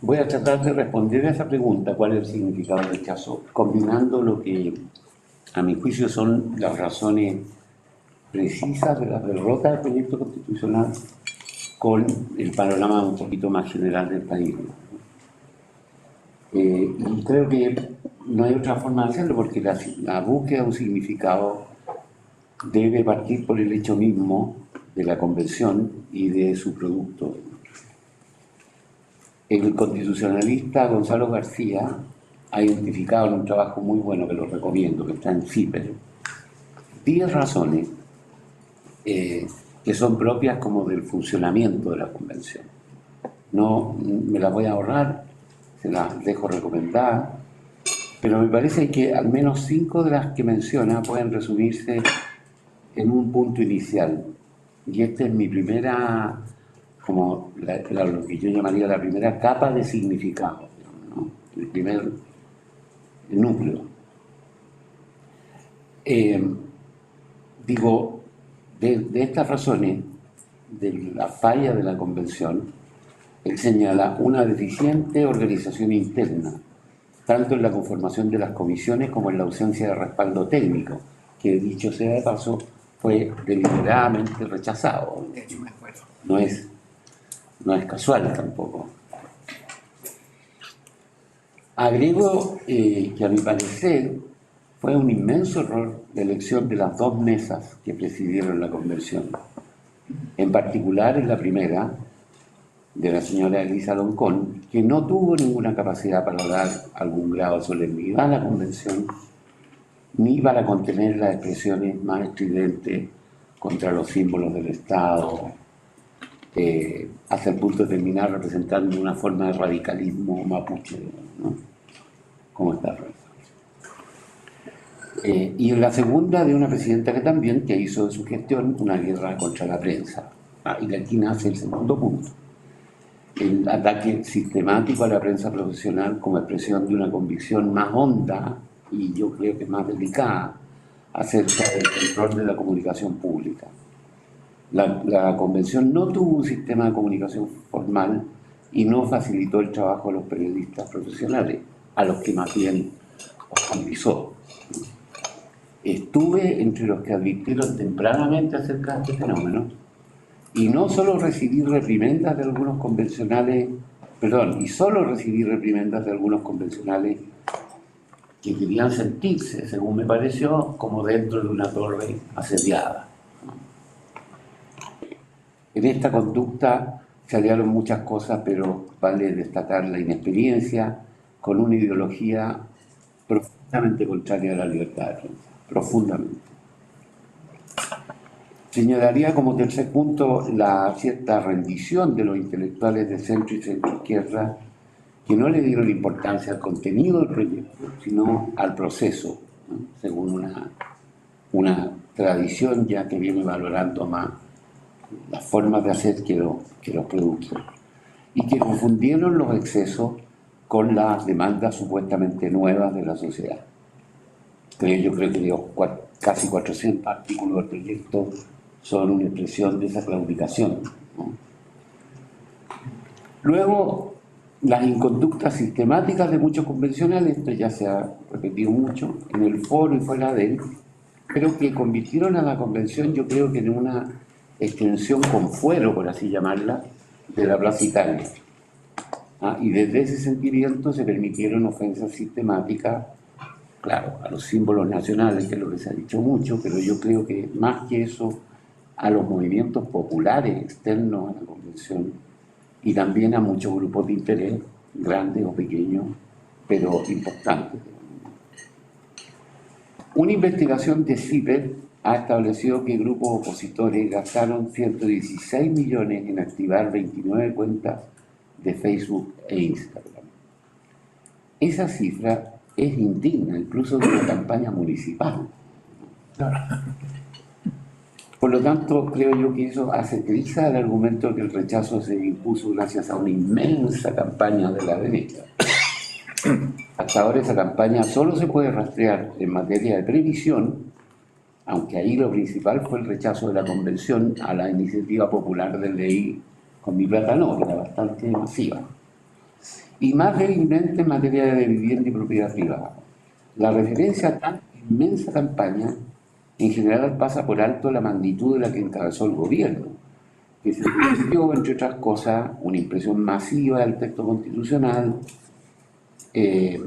Voy a tratar de responder a esa pregunta, ¿cuál es el significado del rechazo? Combinando lo que a mi juicio son las razones precisas de la derrota del proyecto constitucional con el panorama un poquito más general del país. Y creo que no hay otra forma de hacerlo porque la búsqueda de un significado debe partir por el hecho mismo de la convención y de su producto. El constitucionalista Gonzalo García ha identificado en un trabajo muy bueno que lo recomiendo, que está en CIPER, 10 razones que son propias como del funcionamiento de la convención. No me las voy a ahorrar, se las dejo recomendadas, pero me parece que al menos 5 de las que menciona pueden resumirse en un punto inicial. Y esta es mi primera, como lo que yo llamaría la primera capa de significado, ¿no? El primer núcleo. Digo, de estas razones, de la falla de la convención, él señala una deficiente organización interna, tanto en la conformación de las comisiones como en la ausencia de respaldo técnico, que dicho sea de paso, fue deliberadamente rechazado. De hecho, me acuerdo. No es casual tampoco. Agrego que a mi parecer fue un inmenso error la elección de las 2 mesas que presidieron la convención. En particular en la primera, de la señora Elisa Loncón, que no tuvo ninguna capacidad para dar algún grado de solemnidad a la convención, ni para contener las expresiones más estridentes contra los símbolos del Estado, hasta el punto de terminar representando una forma de radicalismo mapuche, ¿no? Como está. Y en la segunda, de una presidenta que hizo de su gestión una guerra contra la prensa. Y de aquí nace el segundo punto. El ataque sistemático a la prensa profesional como expresión de una convicción más honda y yo creo que más delicada acerca del control de la comunicación pública. La convención no tuvo un sistema de comunicación formal y no facilitó el trabajo de los periodistas profesionales, a los que más bien hostilizó. Estuve entre los que advirtieron tempranamente acerca de este fenómeno y no solo recibí reprimendas de algunos convencionales, y solo recibí reprimendas de algunos convencionales que querían sentirse, según me pareció, como dentro de una torre asediada. En esta conducta se hallaron muchas cosas, pero vale destacar la inexperiencia con una ideología profundamente contraria a la libertad de prensa, profundamente. Señalaría como tercer punto la cierta rendición de los intelectuales de centro y centro-izquierda que no le dieron importancia al contenido del proyecto, sino al proceso, ¿no? Según una tradición ya que viene valorando más las formas de hacer que los productos, y que confundieron los excesos con las demandas supuestamente nuevas de la sociedad. Yo creo que los casi 400 artículos del proyecto son una expresión de esa claudicación, ¿no? Luego, las inconductas sistemáticas de muchos convencionales, esto ya se ha repetido mucho en el foro y fuera de él, pero que convirtieron a la convención, yo creo que en una extensión con fuero, por así llamarla, de la Plaza Italia. Y desde ese sentimiento se permitieron ofensas sistemáticas, claro, a los símbolos nacionales, que es lo que se ha dicho mucho, pero yo creo que más que eso, a los movimientos populares externos a la convención y también a muchos grupos de interés, grandes o pequeños, pero importantes. Una investigación de CIPER ha establecido que grupos opositores gastaron 116 millones en activar 29 cuentas de Facebook e Instagram. Esa cifra es indigna, incluso de una campaña municipal. Por lo tanto, creo yo que eso hace triza el argumento de que el rechazo se impuso gracias a una inmensa campaña de la derecha. Hasta ahora esa campaña solo se puede rastrear en materia de previsión, aunque ahí lo principal fue el rechazo de la convención a la iniciativa popular de ley Con Mi Plata No, que era bastante masiva. y más débilmente en materia de vivienda y propiedad privada. La referencia a tan inmensa campaña en general pasa por alto la magnitud de la que encabezó el gobierno, que se dio, entre otras cosas, una impresión masiva del texto constitucional, eh,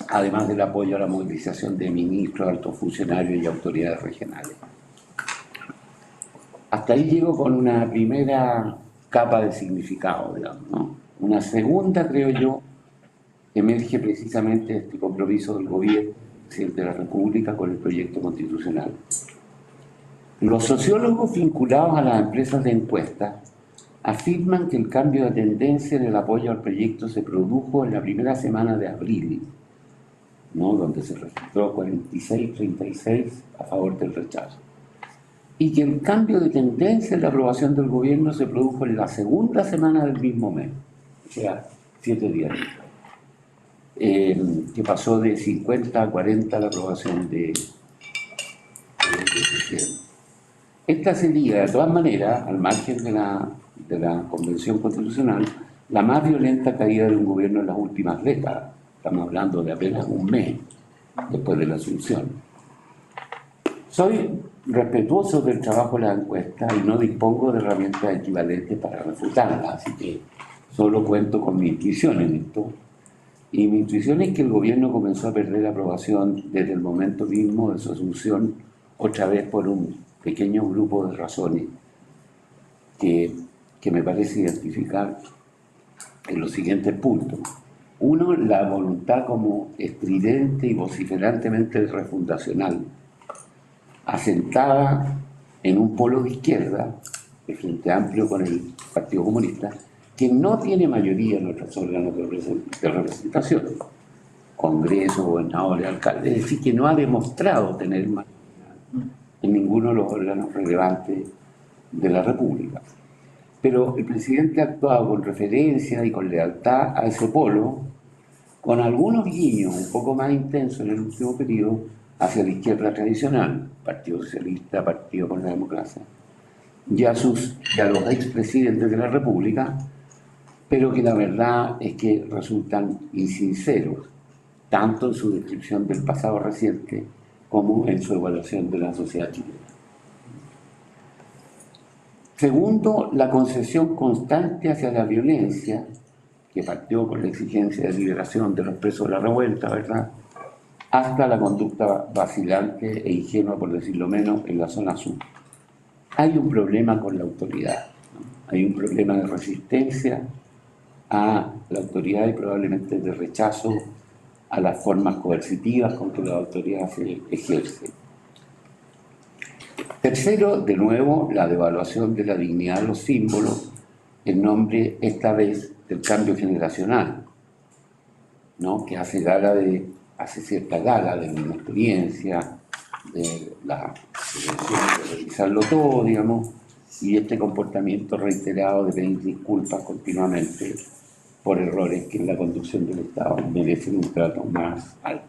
además del apoyo a la movilización de ministros, altos funcionarios y autoridades regionales. Hasta ahí llego con una primera capa de significado, digamos, ¿no? Una segunda, creo yo, emerge precisamente de este compromiso del gobierno, presidente de la República, con el proyecto constitucional. Los sociólogos vinculados a las empresas de encuestas afirman que el cambio de tendencia en el apoyo al proyecto se produjo en la primera semana de abril, ¿no? Donde se registró 46-36 a favor del rechazo. Y que el cambio de tendencia en la aprobación del gobierno se produjo en la segunda semana del mismo mes, o sea, 7 días después, que pasó de 50 a 40 la aprobación de presidente. Esta sería, de todas maneras, al margen de la Convención Constitucional, la más violenta caída de un gobierno en las últimas décadas. Estamos hablando de apenas un mes después de la asunción. Soy respetuoso del trabajo de la encuesta y no dispongo de herramientas equivalentes para refutarla, así que solo cuento con mi intuición en esto. Y mi intuición es que el gobierno comenzó a perder aprobación desde el momento mismo de su asunción, otra vez por un pequeño grupo de razones que me parece identificar en los siguientes puntos. Uno, la voluntad como estridente y vociferantemente refundacional, asentada en un polo de izquierda, el Frente Amplio con el Partido Comunista, que no tiene mayoría en nuestros órganos de representación, Congreso, gobernadores, alcaldes, es decir, que no ha demostrado tener mayoría en ninguno de los órganos relevantes de la República. Pero el presidente ha actuado con referencia y con lealtad a ese polo, con algunos guiños un poco más intensos en el último periodo hacia la izquierda tradicional, Partido Socialista, Partido por la Democracia, y a los expresidentes de la República, pero que la verdad es que resultan insinceros, tanto en su descripción del pasado reciente como en su evaluación de la sociedad chilena. Segundo, la concesión constante hacia la violencia, que partió con la exigencia de liberación de los presos de la revuelta, ¿verdad?, hasta la conducta vacilante e ingenua, por decirlo menos, en la zona sur. Hay un problema con la autoridad, ¿no? Hay un problema de resistencia a la autoridad y probablemente de rechazo a las formas coercitivas con que la autoridad se ejerce. Tercero, de nuevo, la devaluación de la dignidad de los símbolos en nombre, esta vez, del cambio generacional, ¿no?, que hace cierta gala de una experiencia, de revisarlo todo, digamos, y este comportamiento reiterado de pedir disculpas continuamente por errores que en la conducción del Estado merecen un trato más alto.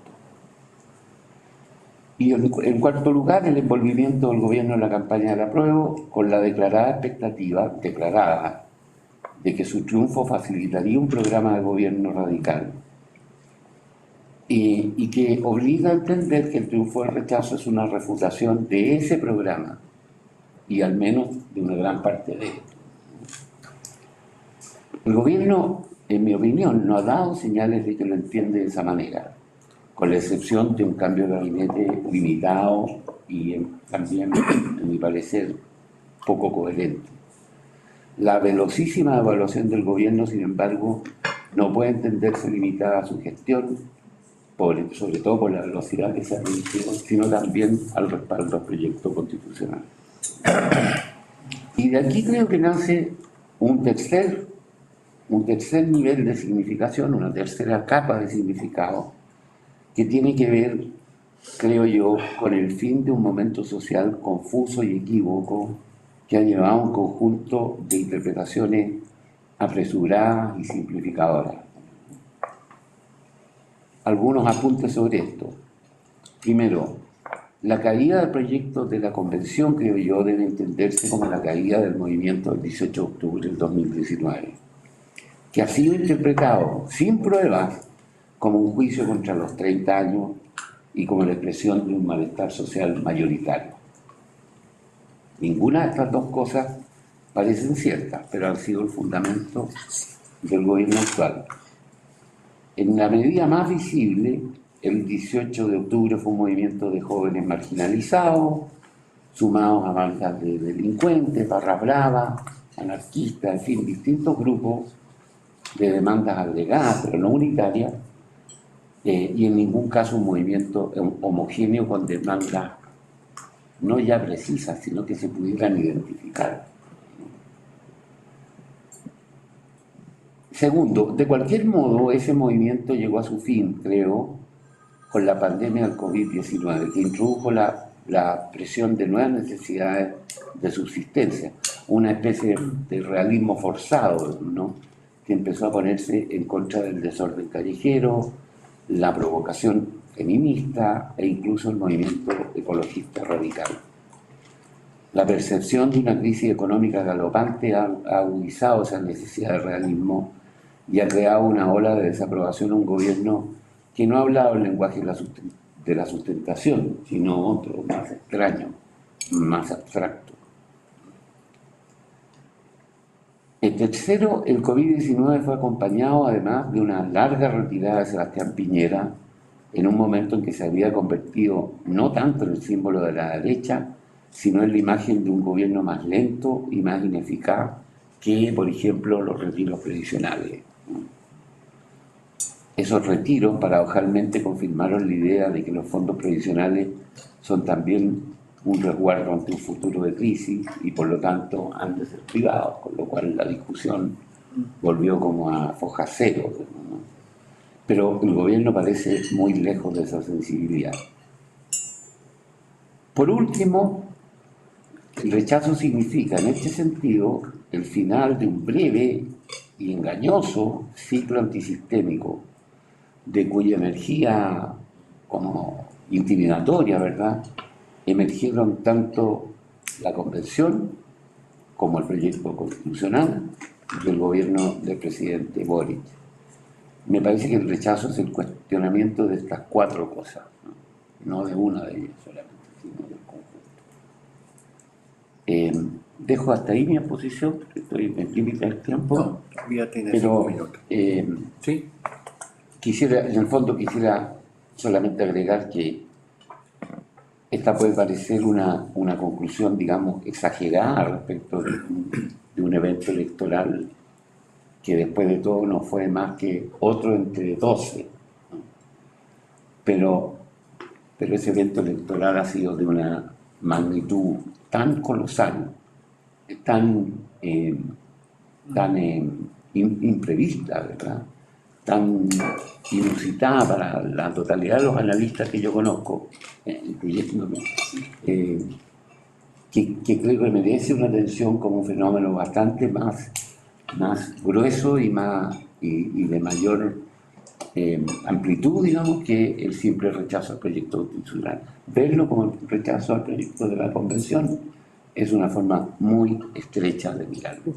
Y en cuarto lugar, el envolvimiento del gobierno en la campaña del apruebo con la declarada de que su triunfo facilitaría un programa de gobierno radical y que obliga a entender que el triunfo del rechazo es una refutación de ese programa y al menos de una gran parte de él. El gobierno, en mi opinión, no ha dado señales de que lo entiende de esa manera, con la excepción de un cambio de gabinete limitado y también, en mi parecer, poco coherente. La velocísima evaluación del gobierno, sin embargo, no puede entenderse limitada a su gestión, sobre todo por la velocidad que se ha dirigido, sino también al respaldo al proyecto constitucional. Y de aquí creo que nace un tercer nivel de significación, una tercera capa de significado, que tiene que ver, creo yo, con el fin de un momento social confuso y equívoco que ha llevado a un conjunto de interpretaciones apresuradas y simplificadoras. Algunos apuntes sobre esto. Primero, la caída del proyecto de la Convención, creo yo, debe entenderse como la caída del movimiento del 18 de octubre del 2019. que ha sido interpretado sin pruebas como un juicio contra los 30 años y como la expresión de un malestar social mayoritario. Ninguna de estas dos cosas parecen ciertas, pero han sido el fundamento del gobierno actual. En la medida más visible, el 18 de octubre fue un movimiento de jóvenes marginalizados, sumados a bandas de delincuentes, barras bravas, anarquistas, en fin, distintos grupos de demandas agregadas, pero no unitarias, y en ningún caso un movimiento homogéneo con demandas no ya precisas, sino que se pudieran identificar. Segundo, de cualquier modo, ese movimiento llegó a su fin, creo, con la pandemia del COVID-19, que introdujo la presión de nuevas necesidades de subsistencia, una especie de realismo forzado, ¿no?, que empezó a ponerse en contra del desorden callejero, la provocación feminista e incluso el movimiento ecologista radical. La percepción de una crisis económica galopante ha agudizado esa necesidad de realismo y ha creado una ola de desaprobación a un gobierno que no ha hablado el lenguaje de la sustentación, sino otro, más extraño, más abstracto. El tercero, el COVID-19 fue acompañado además de una larga retirada de Sebastián Piñera en un momento en que se había convertido no tanto en el símbolo de la derecha, sino en la imagen de un gobierno más lento y más ineficaz que, por ejemplo, los retiros previsionales. Esos retiros paradojalmente confirmaron la idea de que los fondos previsionales son también un resguardo ante un futuro de crisis y por lo tanto han de ser privados, con lo cual la discusión volvió como a foja cero, ¿no? Pero el gobierno parece muy lejos de esa sensibilidad. Por último, el rechazo significa, en este sentido, el final de un breve y engañoso ciclo antisistémico, de cuya energía como intimidatoria, ¿verdad?, emergieron tanto la Convención como el proyecto constitucional del gobierno del presidente Boric. Me parece que el rechazo es el cuestionamiento de estas cuatro cosas, no de una de ellas solamente, sino del conjunto. Dejo hasta ahí mi exposición, estoy en límite del tiempo, No, todavía tienes pero 5 minutos. ¿sí? En el fondo quisiera solamente agregar que esta puede parecer una conclusión, digamos, exagerada respecto de un evento electoral que después de todo no fue más que otro entre 12, ¿no? Pero ese evento electoral ha sido de una magnitud tan colosal, tan imprevista, ¿verdad?, tan inusitada para la totalidad de los analistas que yo conozco, incluyéndome, que creo que merece una atención como un fenómeno bastante más grueso y de mayor amplitud, digamos, que el simple rechazo al proyecto constitucional. Verlo como el rechazo al proyecto de la Convención es una forma muy estrecha de mirarlo.